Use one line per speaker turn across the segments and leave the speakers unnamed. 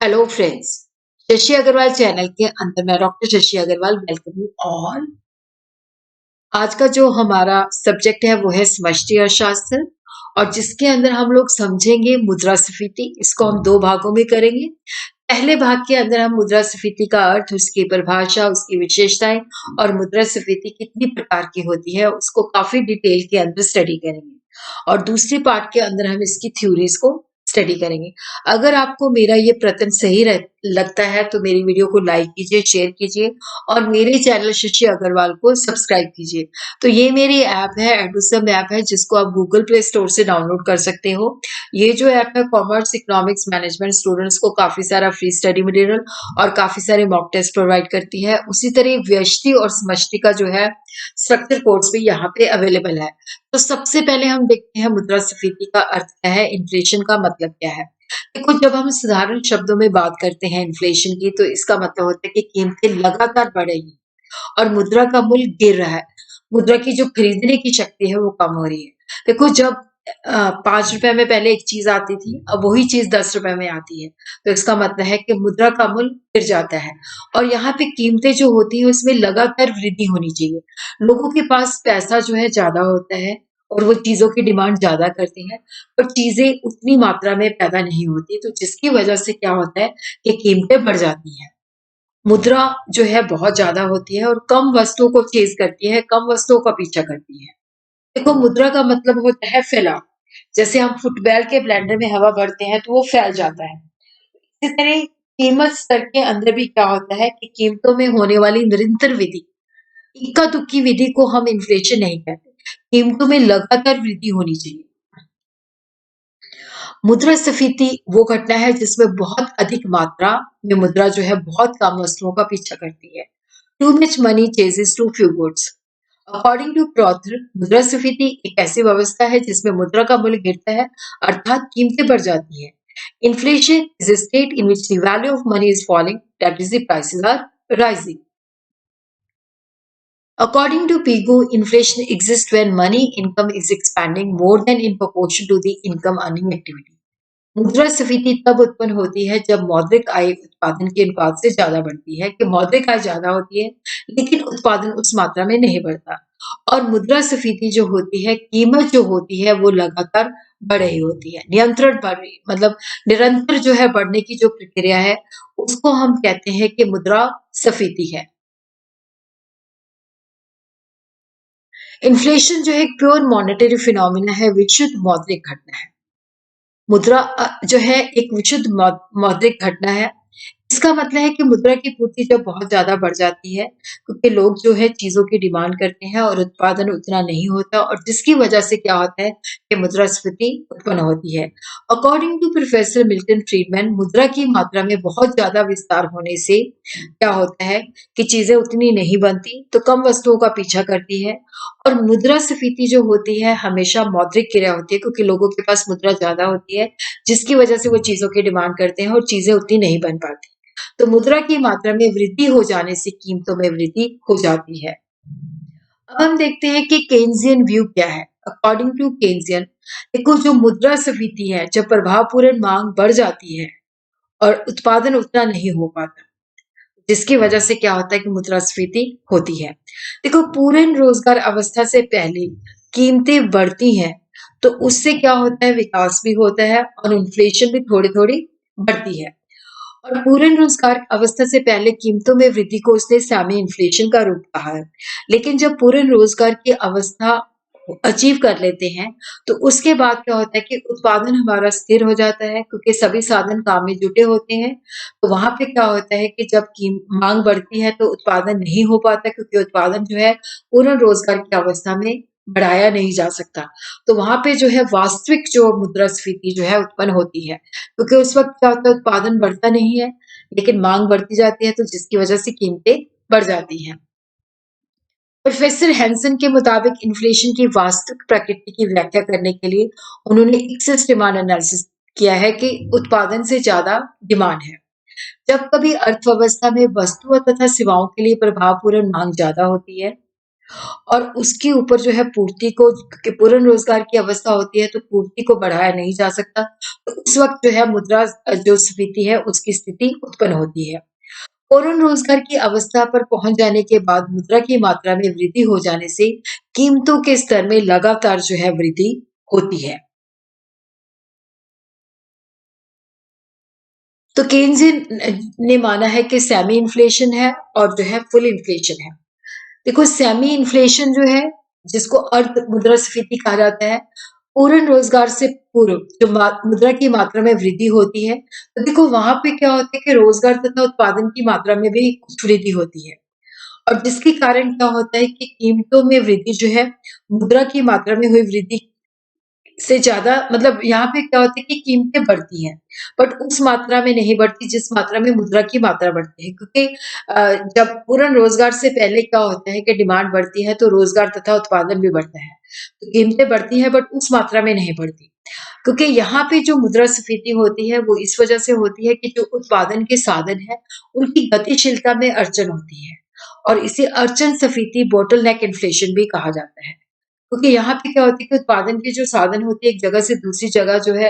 Hello friends, Shashi Agarwal channel के अंदर मैं doctor Shashi Agarwal welcome you all. आज का जो हमारा सब्जेक्ट है वो है समष्टि अर्थशास्त्र और जिसके अंदर हम लोग समझेंगे मुद्रास्फीति। इसको हम दो भागों में करेंगे। पहले भाग के अंदर हम मुद्रास्फीति का अर्थ, उसकी परिभाषा, उसकी विशेषताएं और मुद्रास्फीति कितनी प्रकार की होती है उसको काफी डिटेल के अंदर स्टडी करेंगे। और दूसरी पार्ट के अंदर हम इसकी थ्योरीज को स्टडी करेंगे। अगर आपको मेरा ये प्रयत्न सही लगता है तो मेरी वीडियो को लाइक कीजिए, शेयर कीजिए और मेरे चैनल शशि अग्रवाल को सब्सक्राइब कीजिए। तो ये मेरी ऐप है, एडुसम ऐप है, जिसको आप गूगल प्ले स्टोर से डाउनलोड कर सकते हो। ये जो ऐप है कॉमर्स, इकोनॉमिक्स, मैनेजमेंट स्टूडेंट्स को काफी सारा फ्री स्टडी मटेरियल और काफी सारे मॉक टेस्ट प्रोवाइड करती है। उसी तरह व्यष्टि और समष्टि का जो है स्ट्रक्चर कोर्स भी यहाँ पे अवेलेबल है। तो सबसे पहले हम देखते हैं मुद्रास्फीति का अर्थ क्या है, इन्फ्लेशन का मतलब क्या है। देखो, जब हम साधारण शब्दों में बात करते हैं इन्फ्लेशन की, तो इसका मतलब होता है कि कीमतें लगातार बढ़ रही हैं और मुद्रा का मूल्य गिर रहा है। मुद्रा की जो खरीदने की शक्ति है वो कम हो रही है। देखो, जब 5 रुपए में पहले एक चीज आती थी, अब वही चीज 10 रुपए में आती है, तो इसका मतलब है कि मुद्रा का मूल्य गिर जाता है। और यहाँ पे कीमतें जो होती है उसमें लगातार वृद्धि होनी चाहिए। लोगों के पास पैसा जो है ज्यादा होता है और वो चीजों की डिमांड ज्यादा करते हैं, पर चीजें उतनी मात्रा में पैदा नहीं होती, तो जिसकी वजह से क्या होता है कि कीमतें बढ़ जाती हैं। मुद्रा जो है बहुत ज्यादा होती है और कम वस्तुओं को चेज करती है, कम वस्तुओं का पीछा करती है। देखो, मुद्रा का मतलब होता है फैलाव। जैसे हम फुटबॉल के ब्लेंडर में हवा भरते हैं तो वो फैल जाता है। इसी तरह कीमत स्तर के अंदर भी क्या होता है कि कीमतों में होने वाली निरंतर वृद्धि, इक्का दुक्की विधि को हम इन्फ्लेशन नहीं कहते। कीमतों में लगातार वृद्धि होनी चाहिए। मुद्रास्फीति वो घटना है जिसमें बहुत अधिक मात्रा में मुद्रा जो है बहुत कम वस्तुओं का पीछा करती है। Too much money chases too few goods. According to Crowther, मुद्रास्फीति एक ऐसी व्यवस्था है जिसमें मुद्रा का मूल्य गिरता है, अर्थात कीमतें बढ़ जाती है। Inflation is a state in which the value of money is falling, that is, the prices are rising. According to Pigou, inflation exists when money income is expanding more than in proportion to the income earning activity. मुद्रास्फीति तब उत्पन्न होती है जब मौद्रिक आय उत्पादन के अनुपात से ज्यादा बढ़ती है, कि मौद्रिक आय ज्यादा होती है लेकिन उत्पादन उस मात्रा में नहीं बढ़ता। और मुद्रास्फीति जो होती है, कीमत जो होती है वो लगातार बढ़ रही होती है, नियंत्रण बढ़ रही, मतलब निरंतर जो है बढ़ने की जो प्रक्रिया है उसको हम कहते हैं कि मुद्रास्फीति है। इन्फ्लेशन जो है एक प्योर मॉनेटरी फिनोमिना है, विशुद्ध मौद्रिक घटना है। मुद्रा जो है एक विशुद्ध मौद्रिक घटना है। इसका मतलब है कि मुद्रा की पूर्ति जब बहुत ज्यादा बढ़ जाती है, क्योंकि लोग जो है चीजों की डिमांड करते हैं और उत्पादन उतना नहीं होता, और जिसकी वजह से क्या होता है कि मुद्रास्फीति उत्पन्न होती है। According to professor Milton Friedman, मुद्रा की मात्रा में बहुत ज्यादा विस्तार होने से क्या होता है कि चीजें उतनी नहीं बनती, तो कम वस्तुओं का पीछा करती है। और मुद्रास्फीति जो होती है हमेशा मौद्रिक क्रिया होती है, क्योंकि लोगों के पास मुद्रा ज्यादा होती है, जिसकी वजह से वो चीजों की डिमांड करते हैं और चीजें उतनी नहीं बन पाती। तो मुद्रा की मात्रा में वृद्धि हो जाने से कीमतों में वृद्धि हो जाती है। अब हम देखते हैं कि केन्जियन व्यू क्या है। अकॉर्डिंग टू केन्जियन, देखो, जो मुद्रास्फीति है, जब प्रभावपूर्ण मांग बढ़ जाती है और उत्पादन उतना नहीं हो पाता, जिसकी वजह से क्या होता है कि मुद्रास्फीति होती है। देखो, पूर्ण रोजगार अवस्था से पहले कीमतें बढ़ती हैं, तो उससे क्या होता है, विकास भी होता है और इन्फ्लेशन भी थोड़ी थोड़ी बढ़ती है। और पूर्ण रोजगार अवस्था से पहले कीमतों में वृद्धि को उसने सामयिक इन्फ्लेशन का रूप कहा है। लेकिन जब पूर्ण रोजगार की अवस्था अचीव कर लेते हैं, तो उसके बाद क्या होता है कि उत्पादन हमारा स्थिर हो जाता है, क्योंकि सभी साधन काम में जुटे होते हैं। तो वहां पे क्या होता है कि जब मांग बढ़ती है तो उत्पादन नहीं हो पाता, क्योंकि उत्पादन जो है पूर्ण रोजगार की अवस्था में बढ़ाया नहीं जा सकता। तो वहां पे जो है वास्तविक जो मुद्रास्फीति जो है उत्पन्न होती है, क्योंकि उस वक्त क्या होता है, उत्पादन बढ़ता नहीं है लेकिन मांग बढ़ती जाती है, तो जिसकी वजह से कीमतें बढ़ जाती हैं। प्रोफेसर हैंसन के मुताबिक इन्फ्लेशन की वास्तविक प्रकृति की व्याख्या करने के लिए उन्होंने एक्सेस डिमांड एनालिसिस किया है कि उत्पादन से ज्यादा डिमांड है। जब कभी अर्थव्यवस्था में वस्तुओं तथा सेवाओं के लिए प्रभावपूर्ण मांग ज्यादा होती है, और उसके ऊपर जो है पूर्ति को, क्योंकि पूर्ण रोजगार की अवस्था होती है तो पूर्ति को बढ़ाया नहीं जा सकता, तो उस वक्त जो है मुद्रा जो स्फीति है उसकी स्थिति उत्पन्न होती है। पूर्ण रोजगार की अवस्था पर पहुंच जाने के बाद मुद्रा की मात्रा में वृद्धि हो जाने से कीमतों के स्तर में लगातार जो है वृद्धि होती है। तो केन्ज़ियन ने माना है कि सेमी इन्फ्लेशन है और जो है फुल इन्फ्लेशन है। देखो, सेमी इन्फ्लेशन जो है, जिसको अर्ध मुद्रास्फीति कहा जाता है, पूर्ण रोजगार से पूर्व जो मुद्रा की मात्रा में वृद्धि होती है, तो देखो वहां पे क्या होता है कि रोजगार तथा उत्पादन की मात्रा में भी कुछ वृद्धि होती है, और जिसके कारण क्या होता है कि कीमतों में वृद्धि जो है मुद्रा की मात्रा में हुई वृद्धि से ज़्यादा, मतलब यहाँ पे क्या होता है कि कीमतें बढ़ती हैं, बट उस मात्रा में नहीं बढ़ती जिस मात्रा में मुद्रा की मात्रा बढ़ती है। क्योंकि जब पूर्ण रोज़गार से पहले क्या होता है कि डिमांड बढ़ती है तो रोज़गार तथा उत्पादन भी बढ़ता है। तो कीमतें बढ़ती हैं बट उस मात्रा में नहीं बढ़ती। क्योंकि यहाँ पे जो मुद्रास्फीति होती है वो इस वजह से होती है कि जो उत्पादन के साधन हैं, उनकी गतिशीलता में अड़चन होती है, और इसे अड़चन स्फीति, बॉटलनेक इन्फ्लेशन भी कहा जाता है। क्योंकि यहाँ पे क्या होती है कि उत्पादन के जो साधन होते हैं एक जगह से दूसरी जगह जो है,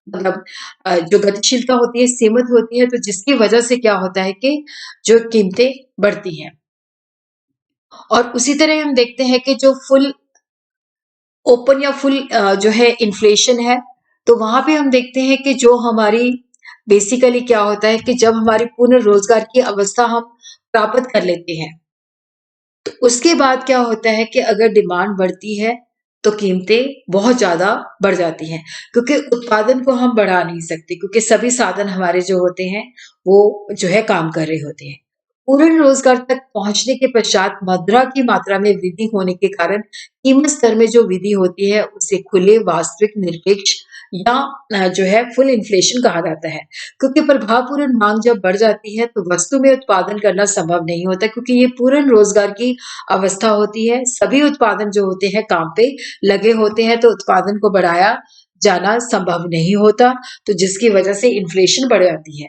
मतलब जो गतिशीलता होती है सीमित होती है, तो जिसकी वजह से क्या होता है कि जो कीमतें बढ़ती हैं। और उसी तरह हम देखते हैं कि जो फुल ओपन या फुल जो है इन्फ्लेशन है, तो वहां पे हम देखते हैं कि जो हमारी बेसिकली क्या होता है कि जब हमारी पूर्ण रोजगार की अवस्था हम प्राप्त कर लेते हैं, तो उसके बाद क्या होता है कि अगर डिमांड बढ़ती है तो कीमतें बहुत ज़्यादा बढ़ जाती हैं, क्योंकि उत्पादन को हम बढ़ा नहीं सकते, क्योंकि सभी साधन हमारे जो होते हैं वो जो है काम कर रहे होते हैं। पूर्ण रोजगार तक पहुंचने के पश्चात मुद्रा की मात्रा में वृद्धि होने के कारण कीमत स्तर में जो वृद्धि होती है उसे खुले, वास्तविक, निरपेक्ष या जो है फुल इन्फ्लेशन कहा जाता है। क्योंकि प्रभावपूर्ण मांग जब बढ़ जाती है तो वस्तु में उत्पादन करना संभव नहीं होता, क्योंकि ये पूर्ण रोजगार की अवस्था होती है। सभी उत्पादन जो होते हैं काम पे लगे होते हैं, तो उत्पादन को बढ़ाया जाना संभव नहीं होता, तो जिसकी वजह से इन्फ्लेशन बढ़ जाती है।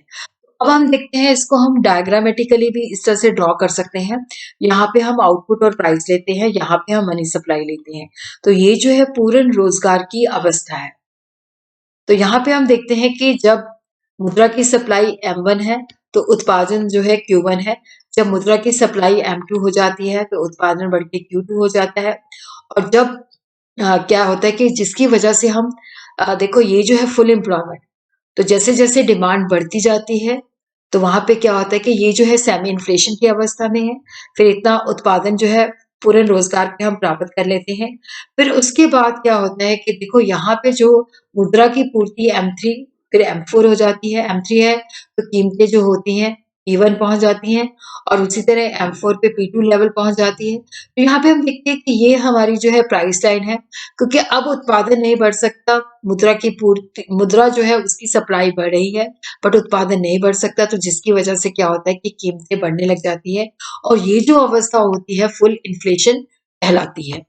अब हम देखते हैं, इसको हम डायग्रामेटिकली भी इस तरह से ड्रॉ कर सकते हैं। यहाँ पे हम आउटपुट और प्राइस लेते हैं, यहाँ पे हम मनी सप्लाई लेते हैं। तो ये जो है पूर्ण रोजगार की अवस्था है। तो यहाँ पे हम देखते हैं कि जब मुद्रा की सप्लाई M1 है तो उत्पादन जो है Q1 है। जब मुद्रा की सप्लाई M2 हो जाती है तो उत्पादन बढ़ के Q2 हो जाता है। और जब क्या होता है कि जिसकी वजह से हम देखो ये जो है फुल एम्प्लॉयमेंट, तो जैसे-जैसे डिमांड बढ़ती जाती है, तो वहाँ पे क्या होता है कि ये जो है सेमी इन्फ्लेशन की अवस्था में है। फिर इतना उत्पादन जो है पूर्ण रोज़गार पे हम प्राप्त कर लेते हैं। फिर उसके बाद क्या होता है कि देखो यहाँ पे जो मुद्रा की पूर्ति M3 फिर M4 हो जाती है। M3 है तो कीमतें जो होती हैं P1 पहुँच जाती हैं, और उसी तरह M4 पे P2 लेवल पहुँच जाती है। तो यहाँ पे हम देखते हैं कि ये हमारी जो है प्राइस लाइन है, क्योंकि अब उत्पादन नहीं बढ़ सकता, मुद्रा जो है उसकी सप्लाई बढ़ रही है, बट उत्पादन नहीं बढ़ सकता, तो जिसकी वजह से क्या होता है कि कीमतें बढ़ने लग जाती है, और ये जो अवस्था होती है फुल इन्फ्लेशन कहलाती है।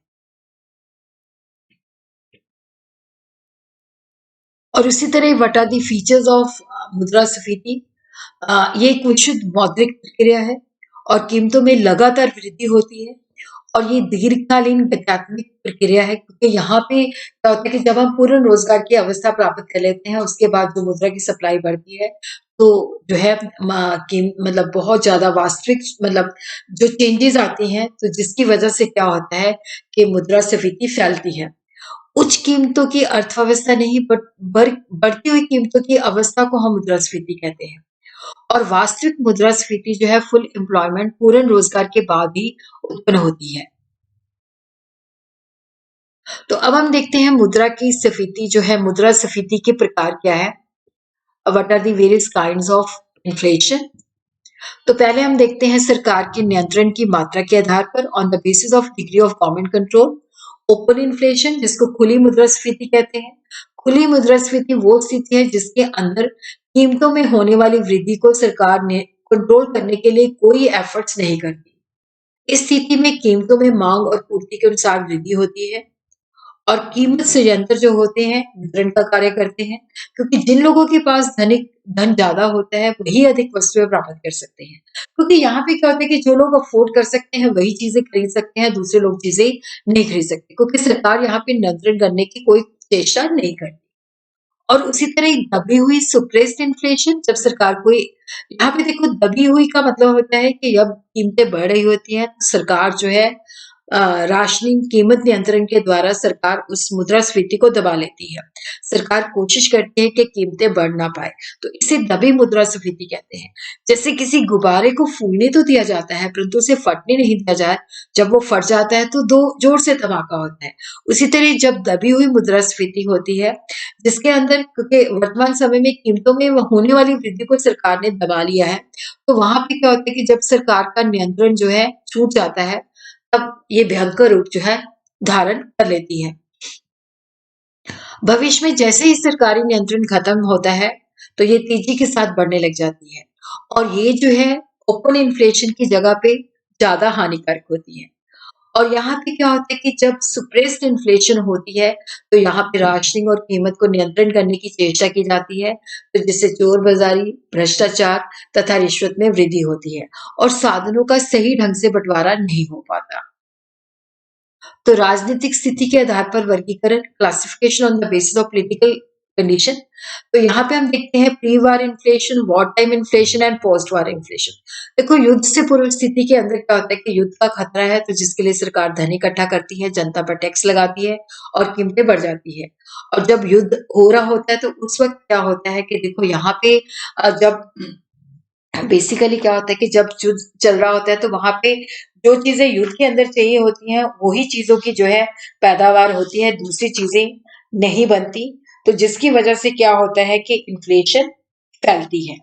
और उसी तरह what are the features of मुद्रास्फीति? ये एक विशुद्ध मौद्रिक प्रक्रिया है और कीमतों में लगातार वृद्धि होती है, और ये दीर्घकालीन वित्तात्मक प्रक्रिया है, क्योंकि यहाँ पे क्या होता है कि जब हम पूर्ण रोजगार की अवस्था प्राप्त कर लेते हैं, उसके बाद जो मुद्रा की सप्लाई बढ़ती है, तो जो है मतलब बहुत ज़्यादा वास्तविक, मतलब जो चेंजेस आती हैं, तो जिसकी वजह से क्या होता है कि मुद्रास्फीति फैलती है। उच्च कीमतों की अर्थव्यवस्था नहीं, बट बढ़ती हुई कीमतों की अवस्था को हम मुद्रास्फीति कहते हैं। और वास्तविक मुद्रास्फीति जो है फुल एम्प्लॉयमेंट, पूर्ण रोजगार के बाद ही उत्पन्न होती है। तो अब हम देखते हैं मुद्रा की स्फीति जो है, मुद्रास्फीति के प्रकार क्या है? What are the various kinds of inflation? तो पहले हम देखते हैं सरकार के नियंत्रण की मात्रा के आधार पर, on the basis of degree of government control. Open inflation, जिसको खुली मुद्रास्फीति कहते हैं। खुली मुद्रास्फीति वो स्थिति है जिसके अंदर कीमतों में होने वाली वृद्धि को सरकार ने कंट्रोल करने के लिए कोई एफर्ट्स नहीं करती। इस स्थिति में कीमतों में मांग और पूर्ति के अनुसार वृद्धि होती है, और कीमत संयंत्र जो होते हैं वितरण का कार्य करते हैं, क्योंकि जिन लोगों के पास धन ज़्यादा होता है वही अधिक वस्तुएँ प्राप्त कर सकते हैं। क्योंकि यहाँ पे क्या होता है कि जो लोग अफ़ोर्ड कर सकते हैं वही चीज़ें खरीद सकते हैं, दूसरे लोग चीज़ें नहीं खरीद सकते, क्योंकि सरकार यहाँ पे नियंत्रण करने की कोई चेष्टा नहीं करती। और उसी तरह एक दबी हुई सुप्रेस्ड इन्फ्लेशन, जब सरकार कोई, यहाँ पे देखो दबी हुई का मतलब होता है कि जब कीमतें बढ़ रही होती हैं तो सरकार जो है राशनिंग कीमत नियंत्रण के द्वारा सरकार उस मुद्रास्फीति को दबा लेती है। सरकार कोशिश करती है कि कीमतें बढ़ ना पाए, तो इसे दबी मुद्रास्फीति कहते हैं। जैसे किसी गुब्बारे को फूलने तो दिया जाता है परंतु उसे फटने नहीं दिया जाए, जब वो फट जाता है तो दो जोर से धमाका होता है। उसी तरह जब दबी हुई मुद्रास्फीति होती है, जिसके अंदर, क्योंकि वर्तमान समय में कीमतों में होने वाली वृद्धि को सरकार ने दबा लिया है, तो वहां पे क्या होता है कि जब सरकार का नियंत्रण जो है छूट जाता है, तब ये भयंकर रूप जो है धारण कर लेती है। भविष्य में जैसे ही सरकारी नियंत्रण खत्म होता है, तो ये तेजी के साथ बढ़ने लग जाती है और ये जो है ओपन इन्फ्लेशन की जगह पे ज्यादा हानिकारक होती है। और यहाँ पे क्या होता है कि जब सुप्रेस्ड इन्फ्लेशन होती है, तो यहाँ पे राशनिंग और कीमत को नियंत्रण करने की चेष्टा की जाती है, तो जिससे चोर बाजारी, भ्रष्टाचार तथा रिश्वत में वृद्धि होती है और साधनों का सही ढंग से बंटवारा नहीं हो पाता। तो राजनीतिक स्थिति के आधार पर वर्गीकरण, classification on the basis of political condition. तो यहाँ पे हम देखते हैं pre war inflation, war time inflation and post war inflation. देखो युद्ध से पूर्व स्थिति के अंदर क्या होता है कि युद्ध का खतरा है, तो जिसके लिए सरकार धन इकट्ठा करती है, जनता पर टैक्स लगाती है और कीमतें बढ़ जाती है। और जब युद्ध हो रहा होता है तो उस वक्त क्या होता है कि देखो यहाँ पे जब बेसिकली क्या होता है कि जब युद्ध चल रहा होता है तो वहां पे जो चीजें युद्ध के अंदर चाहिए होती हैं वही चीजों की जो है पैदावार होती है, दूसरी चीजें नहीं बनती, तो जिसकी वजह से क्या होता है कि इन्फ्लेशन फैलती है।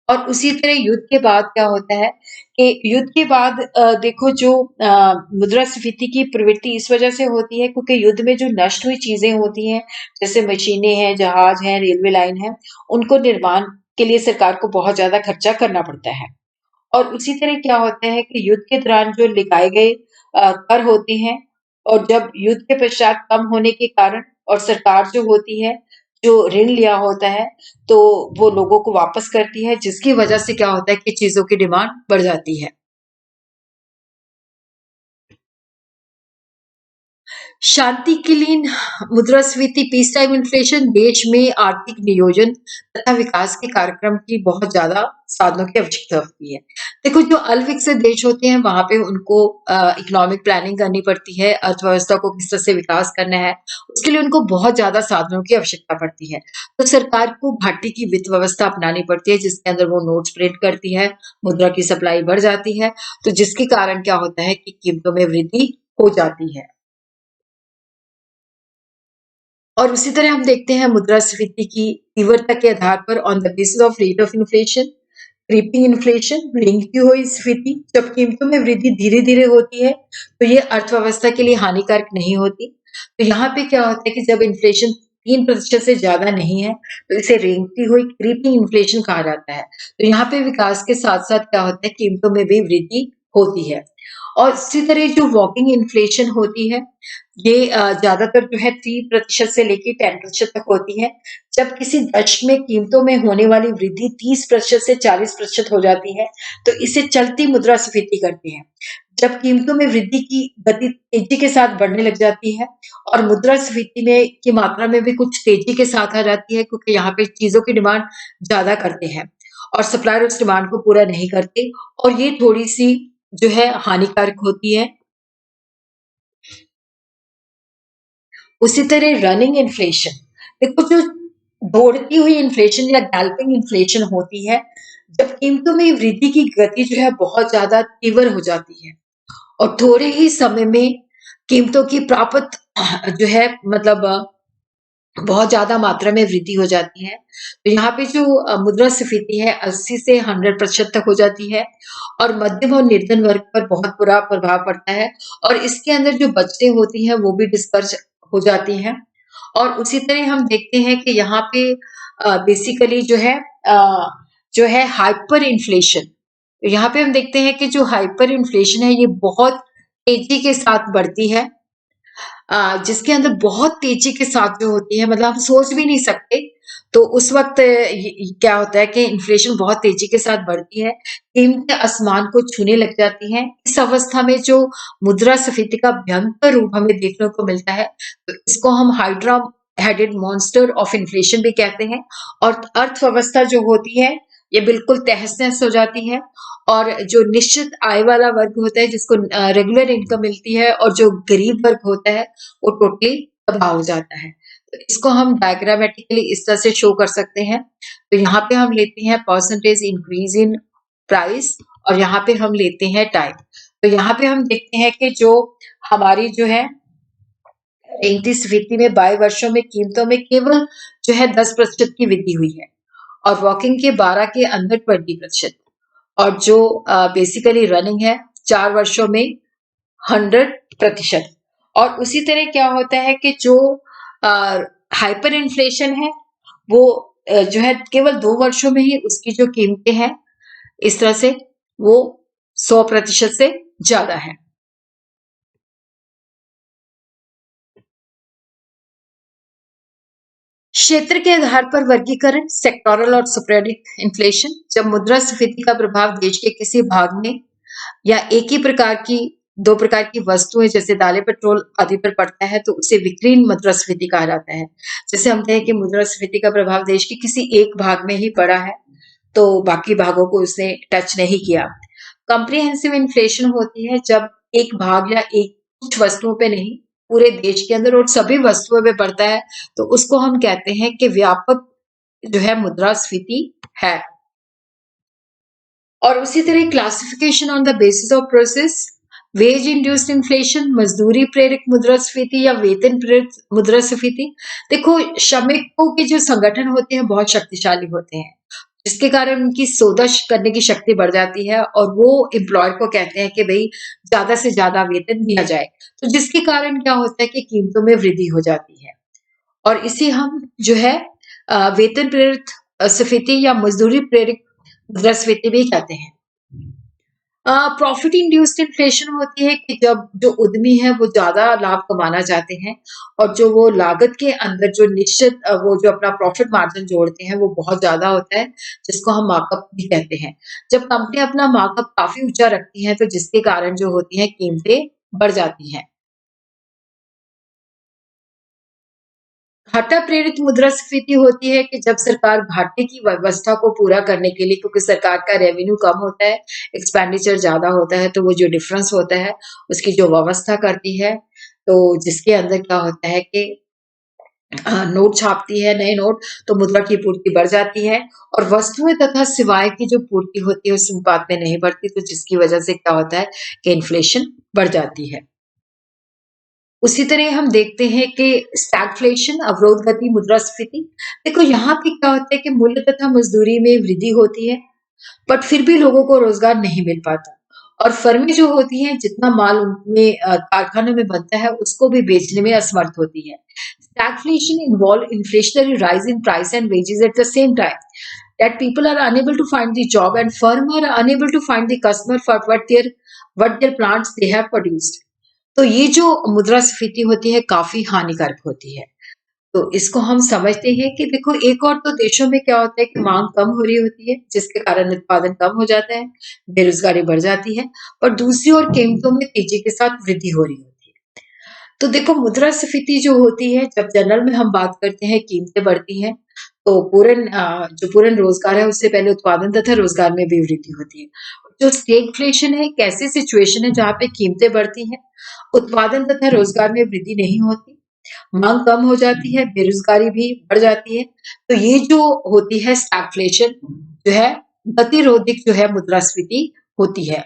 और उसी तरह युद्ध के बाद क्या होता है कि युद्ध के बाद देखो जो मुद्रास्फीति की प्रवृत्ति इस वजह से होती है क्योंकि युद्ध में जो नष्ट हुई चीजें होती हैं, जैसे मशीनें हैं, जहाज हैं, रेलवे लाइन है, उनको निर्माण के लिए सरकार को बहुत ज्यादा खर्चा करना पड़ता है। और उसी तरह क्या होता है कि युद्ध के दौरान जो लगाए गए कर होते हैं, और जब युद्ध के पश्चात कम होने के कारण, और सरकार जो होती है, जो ऋण लिया होता है, तो वो लोगों को वापस करती है, जिसकी वजह से क्या होता है कि चीज़ों की डिमांड बढ़ जाती है। शांतिकालीन मुद्रास्फीति, पीस टाइम इन्फ्लेशन, देश में आर्थिक नियोजन तथा विकास के कार्यक्रम की बहुत ज़्यादा साधनों की आवश्यकता होती है। देखो जो अल्पविकसित देश होते हैं वहाँ पे उनको इकोनॉमिक प्लानिंग करनी पड़ती है, अर्थव्यवस्था को किस तरह से विकास करना है, उसके लिए उनको बहुत ज़्यादा साधनों की आवश्यकता पड़ती है। तो सरकार को घाटी की वित्त व्यवस्था अपनानी पड़ती है जिसके अंदर वो नोट्स प्रिंट करती है, मुद्रा की सप्लाई बढ़ जाती है, तो जिसके कारण क्या होता है कि कीमतों में वृद्धि हो जाती है। और उसी तरह हम देखते हैं मुद्रास्फीति की तीव्रता के आधार पर on the basis of rate of inflation, creeping inflation, रेंगती हुई स्फीति, जब कीमतों में वृद्धि धीरे-धीरे होती है, तो ये अर्थव्यवस्था के लिए हानिकारक नहीं होती। तो यहाँ पे क्या होता है कि जब इन्फ्लेशन 3% से ज़्यादा नहीं है, तो इसे रेंगती हुई क्रीपिंग इन्फ्लेशन कहा जाता है। तो यहाँ पे विकास के साथ-साथ क्या होता है, कीमतों में भी वृद्धि होती है। और इसी तरह जो वॉकिंग इन्फ्लेशन होती है, ये ज़्यादातर जो है 3% से लेके 10% तक होती है। जब किसी दशक में कीमतों में होने वाली वृद्धि 30% से 40% हो जाती है, तो इसे चलती मुद्रास्फीति कहते हैं। जब कीमतों में वृद्धि की गति तेजी के साथ बढ़ने लग जाती है और मुद्रास्फीति में की मात्रा में भी कुछ तेजी के साथ आ जाती है, क्योंकि यहाँ पे चीज़ों की डिमांड ज़्यादा करते हैं और सप्लायर उस डिमांड को पूरा नहीं करते, और ये थोड़ी-सी जो है हानिकारक होती है। उसी तरह रनिंग इन्फ्लेशन, देखो जो दौड़ती हुई इन्फ्लेशन या गैल्पिंग इन्फ्लेशन होती है, जब कीमतों में वृद्धि की गति जो है बहुत ज़्यादा तीव्र हो जाती है और थोड़े ही समय में कीमतों की प्राप्त जो है मतलब बहुत ज़्यादा मात्रा में वृद्धि हो जाती है। तो यहाँ पे जो मुद्रास्फीति है 80 से 100% तक हो जाती है और मध्यम और निर्धन वर्ग पर बहुत बुरा प्रभाव पड़ता है, और इसके अंदर जो बचतें होती हैं वो भी डिस्पर्स हो जाती हैं। और उसी तरह हम देखते हैं कि यहाँ पे बेसिकली जो है हाइपर इन्फ्लेशन। यहाँ पे हम देखते हैं कि जो हाइपर इन्फ्लेशन है ये बहुत तेज़ी के साथ बढ़ती है जिसके अंदर बहुत तेजी के साथ जो होती है, मतलब हम सोच भी नहीं सकते। तो उस वक्त क्या होता है कि इन्फ्लेशन बहुत तेजी के साथ बढ़ती है, कीमतें आसमान को छूने लग जाती हैं। इस अवस्था में जो मुद्रास्फीति का भयंकर रूप हमें देखने को मिलता है, तो इसको हम hydra headed monster of inflation भी कहते हैं। और अर्थव्यवस्था जो होती है, ये बिल्कुल तहस-नहस हो जाती है। और जो निश्चित आय वाला वर्ग होता है, जिसको रेगुलर इनकम मिलती है, और जो गरीब वर्ग होता है, वो टोटली तबाह हो जाता है। तो इसको हम डायग्रामेटिकली इस तरह से शो कर सकते हैं। तो यहाँ पे हम लेते हैं परसेंटेज इंक्रीज इन प्राइस, और यहाँ पे हम लेते हैं टाइम। तो यहाँ पे हम देखते हैं कि जो हमारी जो है 31 में 22 वर्षों में कीमतों में केवल जो है 10% की वृद्धि हुई है, और वॉकिंग के 12 के अंदर 20%, और जो बेसिकली रनिंग है 4 वर्षों में 100%। और उसी तरह क्या होता है कि जो हाइपर इन्फ्लेशन है, वो जो है केवल 2 वर्षों में ही उसकी जो कीमतें हैं, इस तरह से वो 100% से ज्यादा है। क्षेत्र के आधार पर वर्गीकरण, सेक्टोरल और स्पोरेडिक इन्फ्लेशन। जब मुद्रास्फीति का प्रभाव देश के किसी भाग में या एक ही प्रकार की 2 प्रकार की वस्तुएं जैसे दालें, पेट्रोल आदि पर पड़ता है, तो उसे विकीर्ण मुद्रास्फीति कहा जाता है। जैसे हम कहें कि मुद्रास्फीति का प्रभाव देश के किसी एक भाग में ही पड़ा है, तो बाकी भागों को उसने टच नहीं किया। कॉम्प्रिहेंसिव इन्फ्लेशन होती है जब एक भाग या एक कुछ वस्तुओं पे नहीं, पूरे देश के अंदर और सभी वस्तुओं पे पड़ता है, तो उसको हम कहते हैं कि व्यापक जो है मुद्रास्फीति है। और उसी तरह classification on the basis of process, wage induced inflation, मजदूरी प्रेरित मुद्रास्फीति या वेतन प्रेरित मुद्रास्फीति। देखो, श्रमिकों के जो संगठन होते हैं बहुत शक्तिशाली होते हैं, जिसके कारण उनकी सोदश करने की शक्ति बढ़ जाती है, और वो एम्प्लॉयर को कहते हैं कि भाई ज्यादा से ज्यादा वेतन दिया जाए। तो जिसके कारण क्या होता है कि कीमतों में वृद्धि हो जाती है, और इसे हम जो है वेतन प्रेरित स्फीति या मजदूरी प्रेरित मुद्रास्फीति भी कहते हैं। प्रॉफिट इंड्यूस्ड इन्फ्लेशन होती है कि जब जो उद्यमी है वो ज्यादा लाभ कमाना चाहते हैं, और जो वो लागत के अंदर जो निश्चित वो जो अपना प्रॉफिट मार्जिन जोड़ते हैं वो बहुत ज्यादा होता है, जिसको हम मार्कअप भी कहते हैं। जब कंपनी अपना मार्कअप काफी ऊंचा रखती है, तो जिसके कारण जो होती है कीमतें बढ़ जाती हैं। घाटा प्रेरित मुद्रास्फीति होती है कि जब सरकार घाटे की व्यवस्था को पूरा करने के लिए, क्योंकि सरकार का रेवेन्यू कम होता है, एक्सपेंडिचर ज्यादा होता है, तो वो जो डिफरेंस होता है उसकी जो व्यवस्था करती है, तो जिसके अंदर क्या होता है कि नोट छापती है, नए नोट, तो मुद्रा की पूर्ति बढ़ जाती है, और वस्तुएं तथा सेवाएं की जो पूर्ति होती है उस अनुपात में नहीं बढ़ती, तो जिसकी वजह से क्या होता है कि इन्फ्लेशन बढ़ जाती है। उसी तरह हम देखते हैं कि स्टैगफ्लेशन, अवरोध गति मुद्रास्फीति। देखो, यहाँ पे क्या होता है कि मूल्य तथा मजदूरी में वृद्धि होती है, बट फिर भी लोगों को रोजगार नहीं मिल पाता, और फर्में जो होती हैं जितना माल उनमें कारखानों में बनता है उसको भी बेचने में असमर्थ होती है। Stagflation involve inflationary rise in price and wages at the same time that people are unable to find the job and firm are unable to find the customer for what their plants they have produced. तो ये जो मुद्रास्फीति होती है काफी हानिकारक होती है। तो इसको हम समझते हैं कि देखो, एक और तो देशों में क्या होता है कि मांग कम हो रही होती है, जिसके कारण उत्पादन कम हो जाता है, बेरोजगारी बढ़ जाती है, और दूसरी ओर कीमतों में तेजी के साथ वृद्धि हो रही होती है। तो देखो, मुद्रास्फीति जो होती है, जब जनरल में हम बात करते हैं कीमतें बढ़ती हैं, तो जो पूर्ण रोजगार है उससे पहले उत्पादन तथा रोजगार में भी वृद्धि होती है। जो स्टेगफ्लेशन है, एक ऐसी सिचुएशन है जहाँ पे कीमतें बढ़ती हैं, उत्पादन तथा रोजगार में वृद्धि नहीं होती, मांग कम हो जाती है, बेरोजगारी भी बढ़ जाती है। तो ये जो होती है स्टैगफ्लेशन, जो है गतिरोधिक जो है मुद्रास्फीति होती है।